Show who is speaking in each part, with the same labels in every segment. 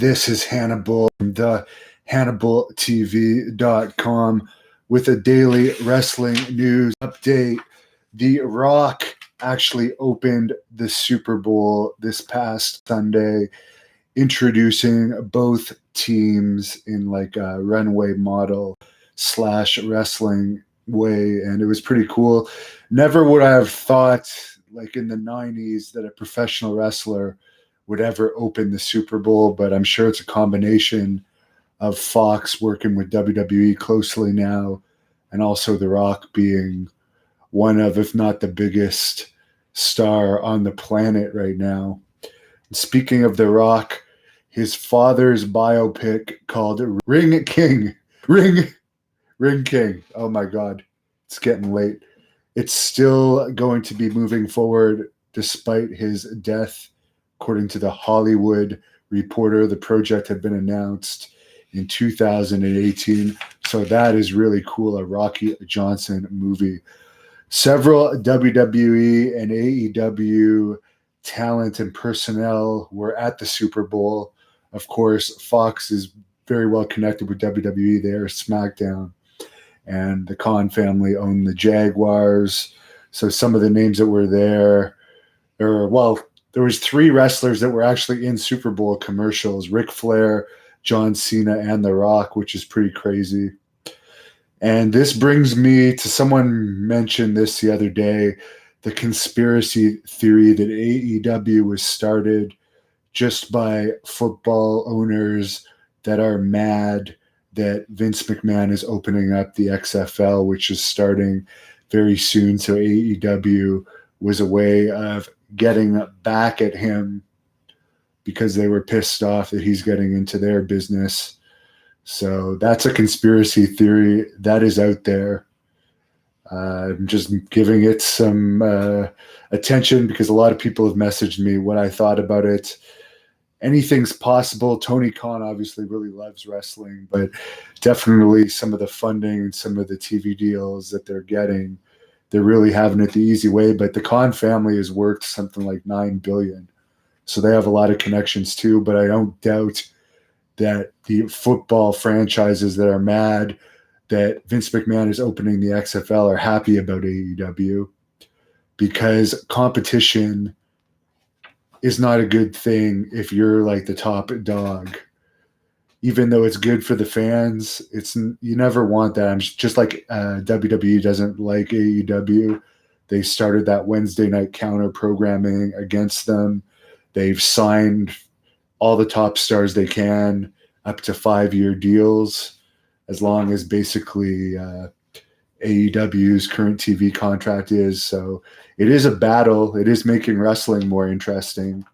Speaker 1: This is Hannibal from the HannibalTV.com with a daily wrestling news update. The Rock actually opened the Super Bowl this past Sunday, introducing both teams in like a runway model / wrestling way, and it was pretty cool. Never would I have thought, like in the 90s, that a professional wrestler would ever open the Super Bowl, but I'm sure it's a combination of Fox working with WWE closely now, and also The Rock being one of, if not the biggest star on the planet right now. Speaking of The Rock, his father's biopic called Ring King. Oh my God, it's getting late. It's still going to be moving forward despite his death. According to the Hollywood Reporter, the project had been announced in 2018. So that is really cool, a Rocky Johnson movie. Several WWE and AEW talent and personnel were at the Super Bowl. Of course, Fox is very well connected with WWE. They are SmackDown. And the Khan family owned the Jaguars. So some of the names that were there there was 3 wrestlers that were actually in Super Bowl commercials: Ric Flair, John Cena, and The Rock, which is pretty crazy. And this brings me to, someone mentioned this the other day, the conspiracy theory that AEW was started just by football owners that are mad that Vince McMahon is opening up the XFL, which is starting very soon. So AEW was a way of getting back at him because they were pissed off that he's getting into their business. So that's a conspiracy theory that is out there. I'm just giving it some attention because a lot of people have messaged me what I thought about it. Anything's possible. Tony Khan obviously really loves wrestling, but definitely some of the funding and some of the TV deals that they're getting, they're really having it the easy way. But the Khan family has worked something like $9 billion. So they have a lot of connections too, but I don't doubt that the football franchises that are mad that Vince McMahon is opening the XFL are happy about AEW, because competition is not a good thing if you're like the top dog. Even though it's good for the fans, you never want that. I'm just like WWE doesn't like AEW. They started that Wednesday night counter programming against them. They've signed all the top stars they can up to 5-year deals, as long as basically AEW's current TV contract is. So it is a battle. It is making wrestling more interesting.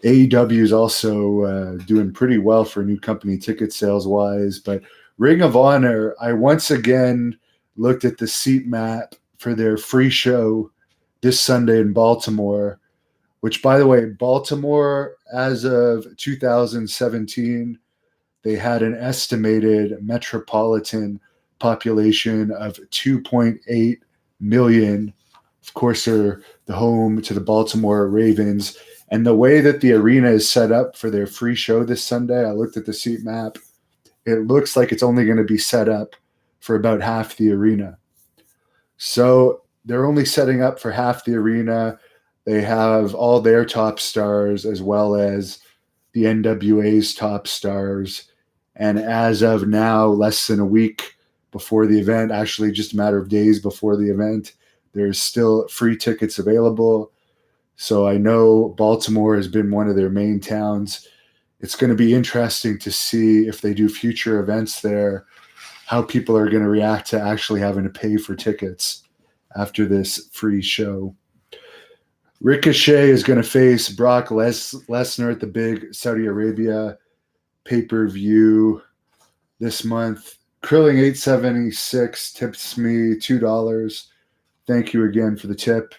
Speaker 1: AEW is also doing pretty well for new company ticket sales wise, but Ring of Honor, I once again looked at the seat map for their free show this Sunday in Baltimore, which, by the way, Baltimore, as of 2017, they had an estimated metropolitan population of 2.8 million. Of course, they're the home to the Baltimore Ravens. And the way that the arena is set up for their free show this Sunday, I looked at the seat map. It looks like it's only going to be set up for about half the arena. So they're only setting up for half the arena. They have all their top stars as well as the NWA's top stars. And as of now, less than a week before the event, actually just a matter of days before the event, there's still free tickets available. So I know Baltimore has been one of their main towns. It's going to be interesting to see if they do future events there, how people are going to react to actually having to pay for tickets after this free show. Ricochet is going to face Brock Lesnar at the big Saudi Arabia pay-per-view this month. Krilling876 tips me $2. Thank you again for the tip.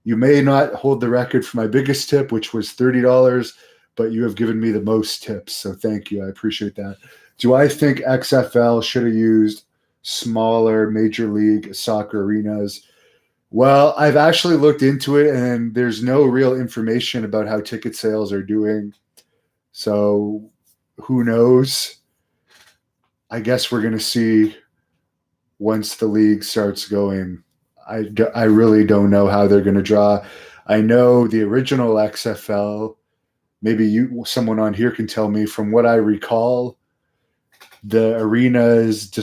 Speaker 1: You may not hold the record for my biggest tip, which was $30, but you have given me the most tips, so thank you. I appreciate that. Do I think XFL should have used smaller Major League Soccer arenas? Well, I've actually looked into it, and there's no real information about how ticket sales are doing. So who knows? I guess we're going to see once the league starts going. I really don't know how they're going to draw. I know the original XFL, maybe someone on here can tell me, from what I recall, the arenas,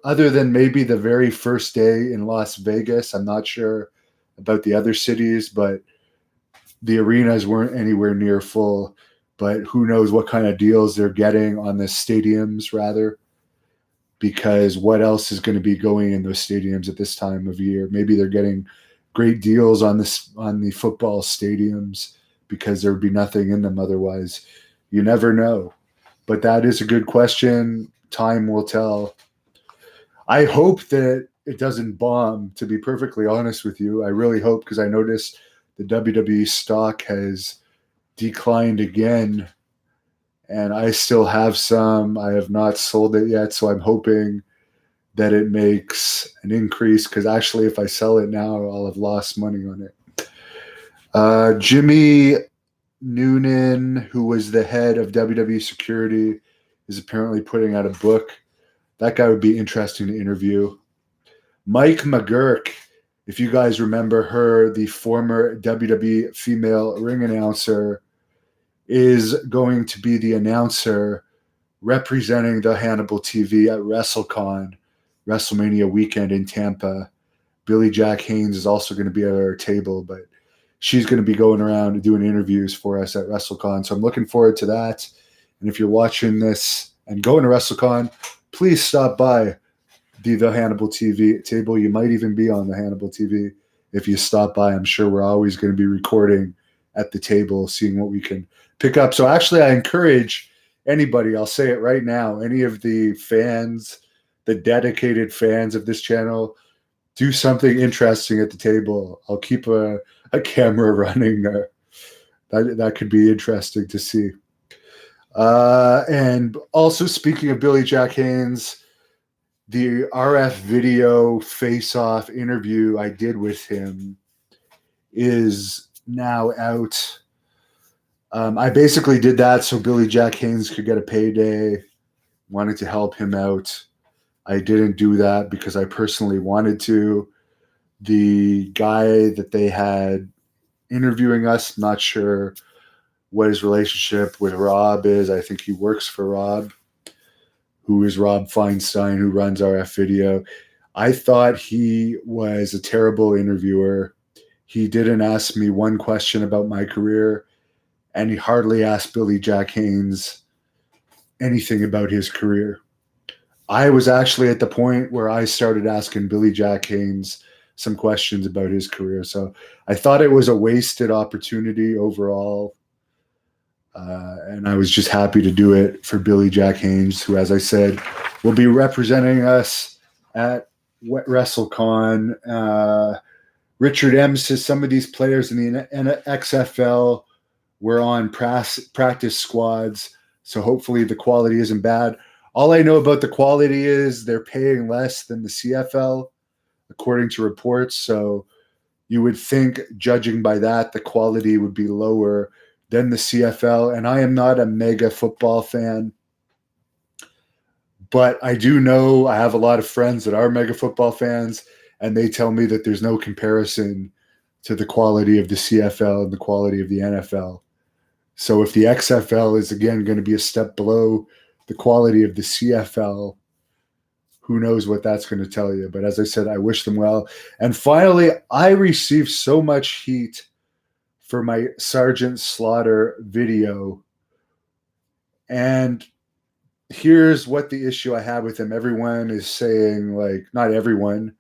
Speaker 1: other than maybe the very first day in Las Vegas, I'm not sure about the other cities, but the arenas weren't anywhere near full. But who knows what kind of deals they're getting on the stadiums, rather, because what else is going to be going in those stadiums at this time of year? Maybe they're getting great deals on the football stadiums because there would be nothing in them otherwise. You never know. But that is a good question. Time will tell. I hope that it doesn't bomb, to be perfectly honest with you. I really hope, because I noticed the WWE stock has declined again, and I still have some. I have not sold it yet, so I'm hoping that it makes an increase, because actually if I sell it now, I'll have lost money on it. Jimmy Noonan, who was the head of WWE security, is apparently putting out a book. That guy would be interesting to interview. Mike McGurk, if you guys remember her, the former WWE female ring announcer, is going to be the announcer representing the Hannibal TV at WrestleCon, WrestleMania weekend in Tampa. Billy Jack Haynes is also going to be at our table, but she's going to be going around and doing interviews for us at WrestleCon. So I'm looking forward to that. And if you're watching this and going to WrestleCon, please stop by the Hannibal TV table. You might even be on the Hannibal TV if you stop by. I'm sure we're always going to be recording at the table, seeing what we can pick up. So actually, I encourage anybody, I'll say it right now, any of the fans, the dedicated fans of this channel, do something interesting at the table. I'll keep a camera running there. That could be interesting to see. And also, speaking of Billy Jack Haynes, the RF video face-off interview I did with him is now out. I basically did that so Billy Jack Haynes could get a payday. Wanted to help him out. I didn't do that because I personally wanted to. The guy that they had interviewing us, not sure what his relationship with Rob is. I think he works for Rob, who is Rob Feinstein, who runs RF Video. I thought he was a terrible interviewer. He didn't ask me one question about my career, and he hardly asked Billy Jack Haynes anything about his career. I was actually at the point where I started asking Billy Jack Haynes some questions about his career. So I thought it was a wasted opportunity overall. And I was just happy to do it for Billy Jack Haynes, who, as I said, will be representing us at WrestleCon. Richard M says some of these players in the XFL were on practice squads, so hopefully the quality isn't bad. All I know about the quality is they're paying less than the CFL, according to reports. So you would think, judging by that, the quality would be lower than the CFL. And I am not a mega football fan, but I do know I have a lot of friends that are mega football fans, and they tell me that there's no comparison to the quality of the CFL and the quality of the NFL. So if the XFL is, again, going to be a step below the quality of the CFL, who knows what that's going to tell you. But as I said, I wish them well. And finally, I received so much heat for my Sgt Slaughter video. And here's what the issue I have with him. Everyone is saying, like, not everyone,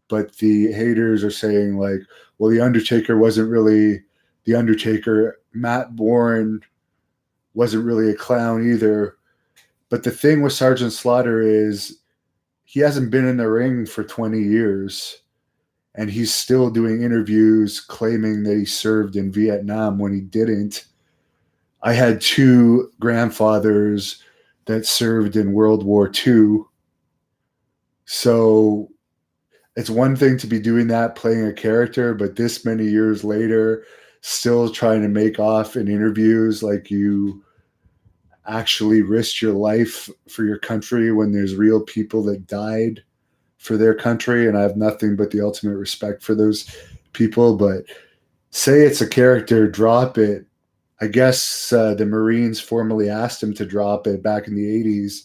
Speaker 1: but the haters are saying, like, well, The Undertaker wasn't really The Undertaker. Matt Bourne wasn't really a clown either. But the thing with Sgt Slaughter is he hasn't been in the ring for 20 years, and he's still doing interviews claiming that he served in Vietnam when he didn't. I had two grandfathers that served in World War II. So it's one thing to be doing that, playing a character, but this many years later, still trying to make off in interviews like you actually risked your life for your country when there's real people that died for their country. And I have nothing but the ultimate respect for those people. But say it's a character, drop it. I guess the Marines formally asked him to drop it back in the 80s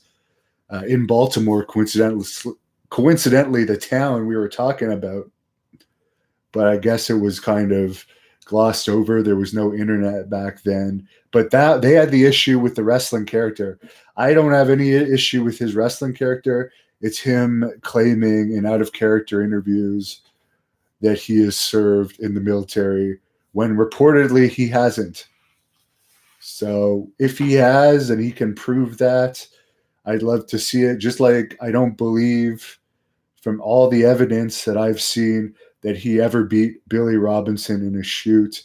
Speaker 1: in Baltimore, coincidentally, the town we were talking about. But I guess it was kind of glossed over. There was no internet back then. But that they had the issue with the wrestling character. I don't have any issue with his wrestling character. It's him claiming in out of character interviews that he has served in the military when reportedly he hasn't. So if he has and he can prove that, I'd love to see it. Just like I don't believe from all the evidence that I've seen that he ever beat Billy Robinson in a shoot.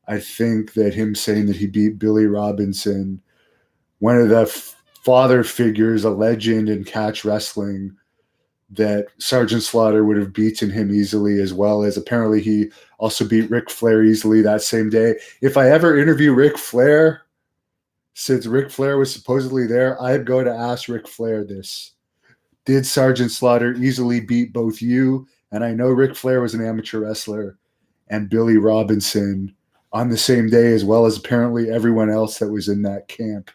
Speaker 1: I think that him saying that he beat Billy Robinson, one of the father figures, a legend in catch wrestling, that Sgt Slaughter would have beaten him easily, as well as apparently he also beat Ric Flair easily that same day. If I ever interview Ric Flair, since Ric Flair was supposedly there, I'd go to ask Ric Flair this. Did Sgt Slaughter easily beat both you? And I know Ric Flair was an amateur wrestler, and Billy Robinson on the same day, as well as apparently everyone else that was in that camp.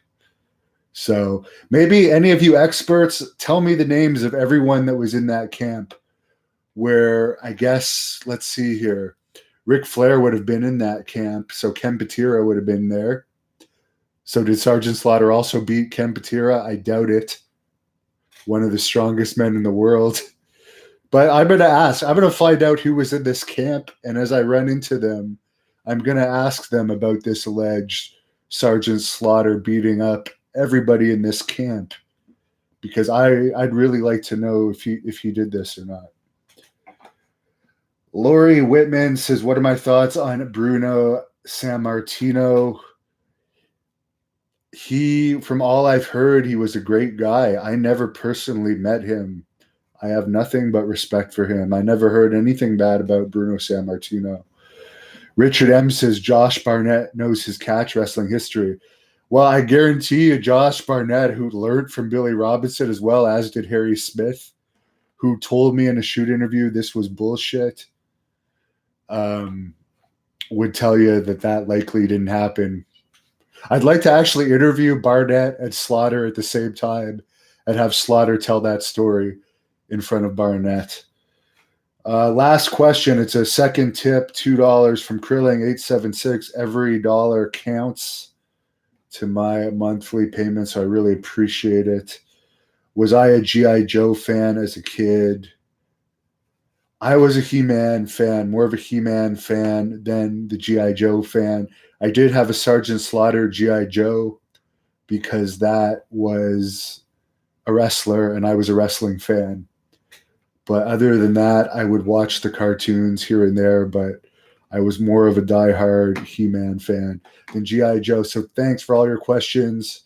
Speaker 1: So maybe any of you experts, tell me the names of everyone that was in that camp where I guess, let's see here, Ric Flair would have been in that camp. So Ken Patera would have been there. So did Sgt Slaughter also beat Ken Patera? I doubt it. One of the strongest men in the world. But I'm going to ask, I'm going to find out who was in this camp. And as I run into them, I'm going to ask them about this alleged Sgt Slaughter beating up everybody in this camp, because I'd really like to know if he did this or not. Lori Whitman says, what are my thoughts on Bruno Sammartino? From all I've heard, he was a great guy. I never personally met him. I have nothing but respect for him. I never heard anything bad about Bruno Sammartino. Richard M. says, Josh Barnett knows his catch wrestling history. Well, I guarantee you, Josh Barnett, who learned from Billy Robinson as well as did Harry Smith, who told me in a shoot interview this was bullshit, would tell you that likely didn't happen. I'd like to actually interview Barnett and Slaughter at the same time and have Slaughter tell that story in front of Barnett. Last question. It's a second tip, $2 from Krilling876. Every dollar counts to my monthly payment, so I really appreciate it. Was I a G.I. Joe fan as a kid? I was a He-Man fan, more of a He-Man fan than the G.I. Joe fan. I did have a Sgt Slaughter G.I. Joe because that was a wrestler and I was a wrestling fan. But other than that, I would watch the cartoons here and there, but I was more of a diehard He-Man fan than G.I. Joe. So thanks for all your questions.